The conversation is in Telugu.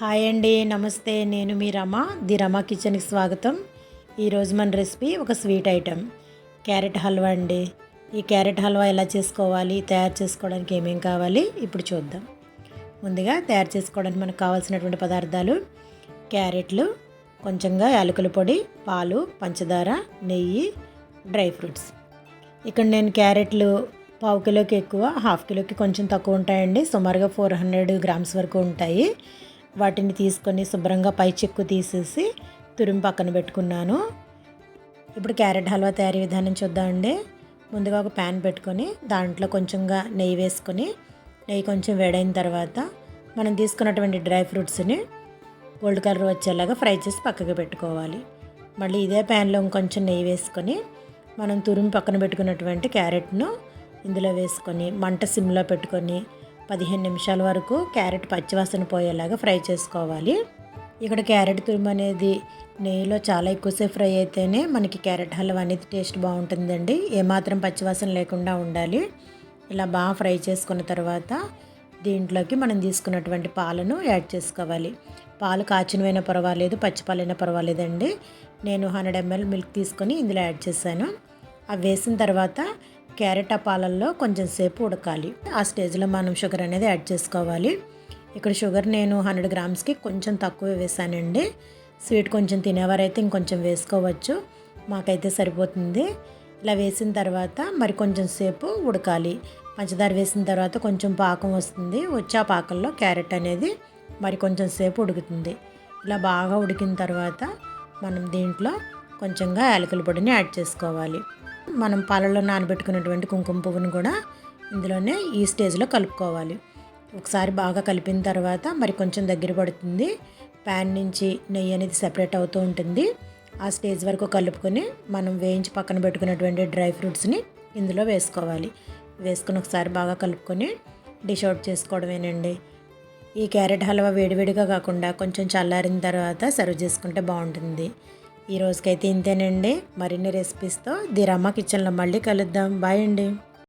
హాయ్ అండి, నమస్తే. నేను మీ రమ, ది రమ కిచెన్కి స్వాగతం. ఈరోజు మన రెసిపీ ఒక స్వీట్ ఐటెం, క్యారెట్ హల్వా అండి. ఈ క్యారెట్ హల్వా ఎలా చేసుకోవాలి, తయారు చేసుకోవడానికి ఏమేం కావాలి ఇప్పుడు చూద్దాం. ముందుగా తయారు చేసుకోవడానికి మనకు కావాల్సినటువంటి పదార్థాలు: క్యారెట్లు, కొంచెంగా యాలకుల పొడి, పాలు, పంచదార, నెయ్యి, డ్రై ఫ్రూట్స్. ఇక్కడ నేను క్యారెట్లు పావు కిలోకి ఎక్కువ, హాఫ్ కిలోకి కొంచెం తక్కువ ఉంటాయండి. సుమారుగా 400 గ్రామ్స్ వరకు ఉంటాయి. వాటిని తీసుకొని శుభ్రంగా పై చెక్కు తీసేసి తురిమి పక్కన పెట్టుకున్నాను. ఇప్పుడు క్యారెట్ హల్వా తయారీ విధానం చూద్దామండి. ముందుగా ఒక ప్యాన్ పెట్టుకొని దాంట్లో కొంచెంగా నెయ్యి వేసుకొని, నెయ్యి కొంచెం వేడైన తర్వాత మనం తీసుకున్నటువంటి డ్రై ఫ్రూట్స్ని గోల్డ్ కలర్ వచ్చేలాగా ఫ్రై చేసి పక్కకు పెట్టుకోవాలి. మళ్ళీ ఇదే ప్యాన్లో ఇంకొంచెం నెయ్యి వేసుకొని మనం తురిమి పక్కన పెట్టుకున్నటువంటి క్యారెట్ను ఇందులో వేసుకొని మంట సిమ్లో పెట్టుకొని 15 నిమిషాల వరకు క్యారెట్ పచ్చివాసన పోయేలాగా ఫ్రై చేసుకోవాలి. ఇక్కడ క్యారెట్ తురుము అనేది నెయ్యిలో చాలా ఎక్కువసేపు ఫ్రై అయితేనే మనకి క్యారెట్ హల్వా అనేది టేస్ట్ బాగుంటుందండి. ఏమాత్రం పచ్చివాసన లేకుండా ఉండాలి. ఇలా బాగా ఫ్రై చేసుకున్న తర్వాత దీంట్లోకి మనం తీసుకున్నటువంటి పాలను యాడ్ చేసుకోవాలి. పాలు కాచినవైనా పర్వాలేదు, పచ్చి పాలైనా పర్వాలేదండి. నేను 100 ml మిల్క్ తీసుకొని ఇందులో యాడ్ చేశాను. అవి వేసిన తర్వాత క్యారెట్ ఆ పాలల్లో కొంచెం సేపు ఉడకాలి. ఆ స్టేజ్లో మనం షుగర్ అనేది యాడ్ చేసుకోవాలి. ఇక్కడ షుగర్ నేను 100 గ్రామ్స్కి కొంచెం తక్కువ వేసానండి. స్వీట్ కొంచెం తినేవారైతే ఇంకొంచెం వేసుకోవచ్చు, మాకైతే సరిపోతుంది. ఇలా వేసిన తర్వాత మరి కొంచెం సేపు ఉడకాలి. పంచదార వేసిన తర్వాత కొంచెం పాకం వస్తుంది. వచ్చి ఆ పాకంలో క్యారెట్ అనేది మరి కొంచెం సేపు ఉడుకుతుంది. ఇలా బాగా ఉడికిన తర్వాత మనం దీంట్లో కొంచెంగా యాలకుల పొడిని యాడ్ చేసుకోవాలి. మనం పాలలో నానబెట్టుకున్నటువంటి కుంకుమ పువ్వును కూడా ఇందులోనే ఈ స్టేజ్లో కలుపుకోవాలి. ఒకసారి బాగా కలిపిన తర్వాత మరి కొంచెం దగ్గర పడుతుంది. ప్యాన్ నుంచి నెయ్యి అనేది సెపరేట్ అవుతూ ఉంటుంది. ఆ స్టేజ్ వరకు కలుపుకొని మనం వేయించి పక్కన పెట్టుకున్నటువంటి డ్రై ఫ్రూట్స్ని ఇందులో వేసుకోవాలి. వేసుకొని ఒకసారి బాగా కలుపుకొని డిష్ అవుట్ చేసుకోవడమేనండి. ఈ క్యారెట్ హల్వా వేడివేడిగా కాకుండా కొంచెం చల్లారిన తర్వాత సర్వ్ చేసుకుంటే బాగుంటుంది. ఈ రోజుకైతే ఇంతేనండి. మరిన్ని రెసిపీస్తో ది రమ కిచెన్లో మళ్ళీ కలుద్దాం. బాయ్ అండి.